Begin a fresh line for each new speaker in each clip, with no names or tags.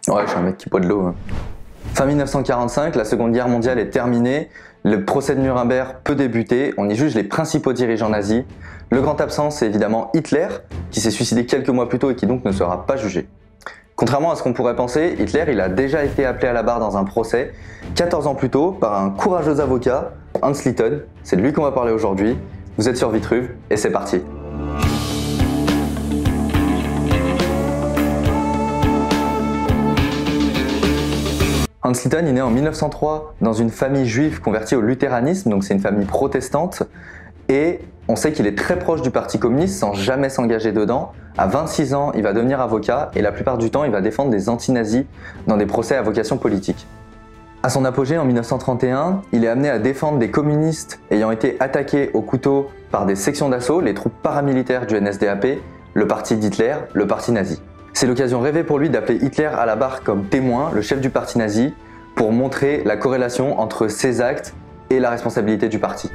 Ouais, je suis un mec qui boit de l'eau. Hein. Fin 1945, la Seconde Guerre mondiale est terminée, le procès de Nuremberg peut débuter, on y juge les principaux dirigeants nazis. Le grand absent, c'est évidemment Hitler, qui s'est suicidé quelques mois plus tôt et qui donc ne sera pas jugé. Contrairement à ce qu'on pourrait penser, Hitler il a déjà été appelé à la barre dans un procès 14 ans plus tôt par un courageux avocat, Hans Litten. C'est de lui qu'on va parler aujourd'hui. Vous êtes sur Vitruve et c'est parti. Hans Litten est né en 1903 dans une famille juive convertie au luthéranisme, donc c'est une famille protestante, et on sait qu'il est très proche du Parti communiste sans jamais s'engager dedans. À 26 ans, il va devenir avocat et la plupart du temps, il va défendre des anti-nazis dans des procès à vocation politique. À son apogée en 1931, il est amené à défendre des communistes ayant été attaqués au couteau par des sections d'assaut, les troupes paramilitaires du NSDAP, le parti d'Hitler, le parti nazi. C'est l'occasion rêvée pour lui d'appeler Hitler à la barre comme témoin, le chef du parti nazi, pour montrer la corrélation entre ses actes et la responsabilité du parti.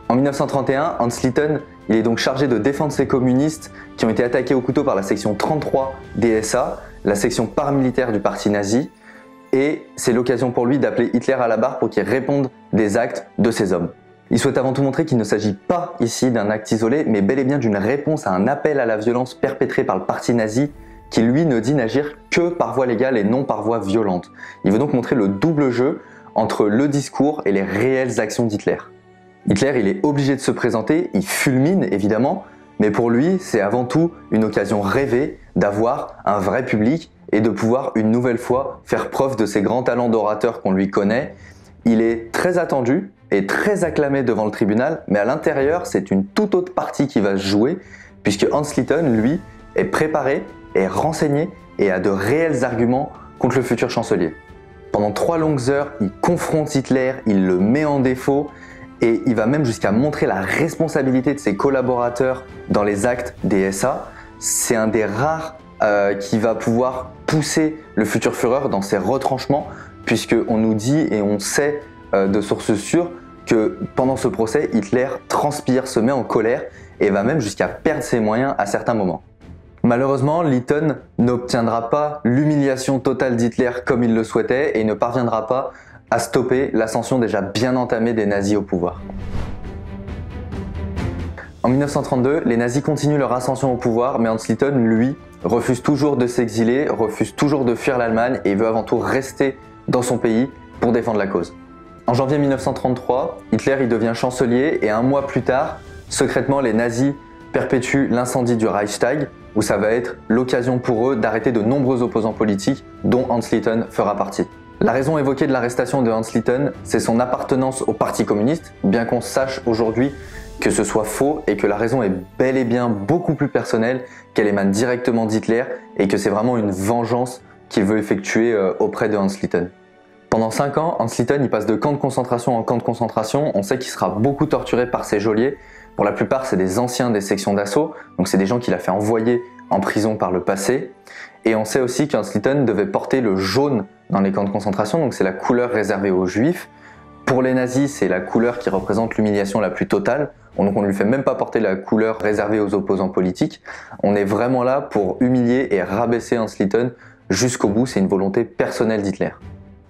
En 1931, Hans Litten il est donc chargé de défendre ces communistes qui ont été attaqués au couteau par la section 33 des SA, la section paramilitaire du parti nazi, et c'est l'occasion pour lui d'appeler Hitler à la barre pour qu'il réponde des actes de ces hommes. Il souhaite avant tout montrer qu'il ne s'agit pas ici d'un acte isolé, mais bel et bien d'une réponse à un appel à la violence perpétré par le parti nazi qui lui ne dit n'agir que par voie légale et non par voie violente. Il veut donc montrer le double jeu entre le discours et les réelles actions d'Hitler. Hitler, il est obligé de se présenter, il fulmine évidemment, mais pour lui, c'est avant tout une occasion rêvée d'avoir un vrai public et de pouvoir une nouvelle fois faire preuve de ses grands talents d'orateur qu'on lui connaît. Il est très attendu et très acclamé devant le tribunal, mais à l'intérieur, c'est une toute autre partie qui va se jouer, puisque Hans Litten, lui, est préparé, est renseigné et a de réels arguments contre le futur chancelier. Pendant 3 longues heures, il confronte Hitler, il le met en défaut, et il va même jusqu'à montrer la responsabilité de ses collaborateurs dans les actes des SA. C'est un des rares qui va pouvoir pousser le futur Führer dans ses retranchements, puisqu'on nous dit et on sait de sources sûres que pendant ce procès, Hitler transpire, se met en colère et va même jusqu'à perdre ses moyens à certains moments. Malheureusement, Litten n'obtiendra pas l'humiliation totale d'Hitler comme il le souhaitait et ne parviendra pas à stopper l'ascension déjà bien entamée des nazis au pouvoir. En 1932, les nazis continuent leur ascension au pouvoir, mais Hans Litten, lui, refuse toujours de s'exiler, refuse toujours de fuir l'Allemagne et veut avant tout rester dans son pays pour défendre la cause. En janvier 1933, Hitler y devient chancelier et un mois plus tard, secrètement, les nazis perpétuent l'incendie du Reichstag, où ça va être l'occasion pour eux d'arrêter de nombreux opposants politiques, dont Hans Litten fera partie. La raison évoquée de l'arrestation de Hans Litten, c'est son appartenance au Parti communiste, bien qu'on sache aujourd'hui que ce soit faux et que la raison est bel et bien beaucoup plus personnelle, qu'elle émane directement d'Hitler et que c'est vraiment une vengeance qu'il veut effectuer auprès de Hans Litten. Pendant 5 ans, Hans Litten il passe de camp de concentration en camp de concentration, on sait qu'il sera beaucoup torturé par ses geôliers. Pour la plupart, c'est des anciens des sections d'assaut, donc c'est des gens qu'il a fait envoyer en prison par le passé. Et on sait aussi qu'Hans Litten devait porter le jaune dans les camps de concentration, donc c'est la couleur réservée aux juifs. Pour les nazis, c'est la couleur qui représente l'humiliation la plus totale, donc on ne lui fait même pas porter la couleur réservée aux opposants politiques. On est vraiment là pour humilier et rabaisser Hans Litten jusqu'au bout, c'est une volonté personnelle d'Hitler.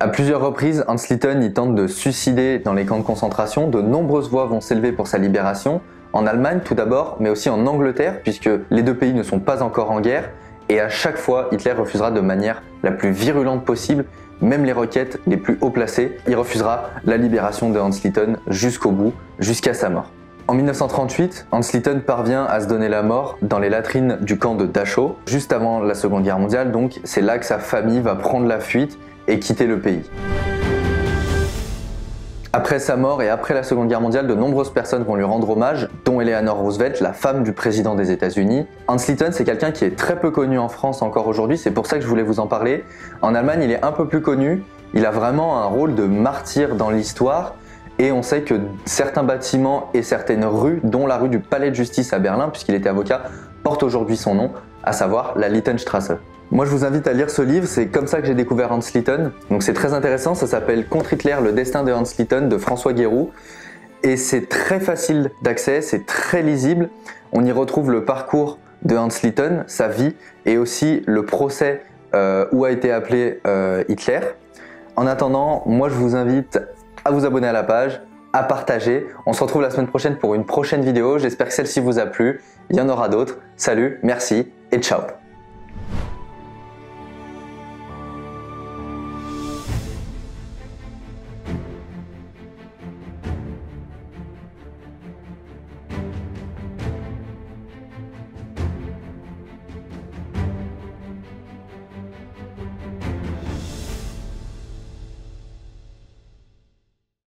À plusieurs reprises, Hans Litten il tente de se suicider dans les camps de concentration, de nombreuses voix vont s'élever pour sa libération, en Allemagne tout d'abord, mais aussi en Angleterre, puisque les deux pays ne sont pas encore en guerre, et à chaque fois, Hitler refusera de manière la plus virulente possible, même les requêtes les plus haut placées. Il refusera la libération de Hans Litten jusqu'au bout, jusqu'à sa mort. En 1938, Hans Litten parvient à se donner la mort dans les latrines du camp de Dachau, juste avant la Seconde Guerre mondiale, donc c'est là que sa famille va prendre la fuite et quitter le pays. Après sa mort et après la Seconde Guerre mondiale, de nombreuses personnes vont lui rendre hommage, dont Eleanor Roosevelt, la femme du président des États-Unis. Hans Litten, c'est quelqu'un qui est très peu connu en France encore aujourd'hui, c'est pour ça que je voulais vous en parler. En Allemagne, il est un peu plus connu, il a vraiment un rôle de martyr dans l'histoire, et on sait que certains bâtiments et certaines rues, dont la rue du Palais de Justice à Berlin, puisqu'il était avocat, portent aujourd'hui son nom, à savoir la Littenstrasse. Moi je vous invite à lire ce livre, c'est comme ça que j'ai découvert Hans Litten. Donc c'est très intéressant, ça s'appelle Contre Hitler, le destin de Hans Litten de François Guéroult. Et c'est très facile d'accès, c'est très lisible. On y retrouve le parcours de Hans Litten, sa vie, et aussi le procès où a été appelé Hitler. En attendant, moi je vous invite à vous abonner à la page, à partager. On se retrouve la semaine prochaine pour une prochaine vidéo. J'espère que celle-ci vous a plu. Il y en aura d'autres. Salut, merci et ciao.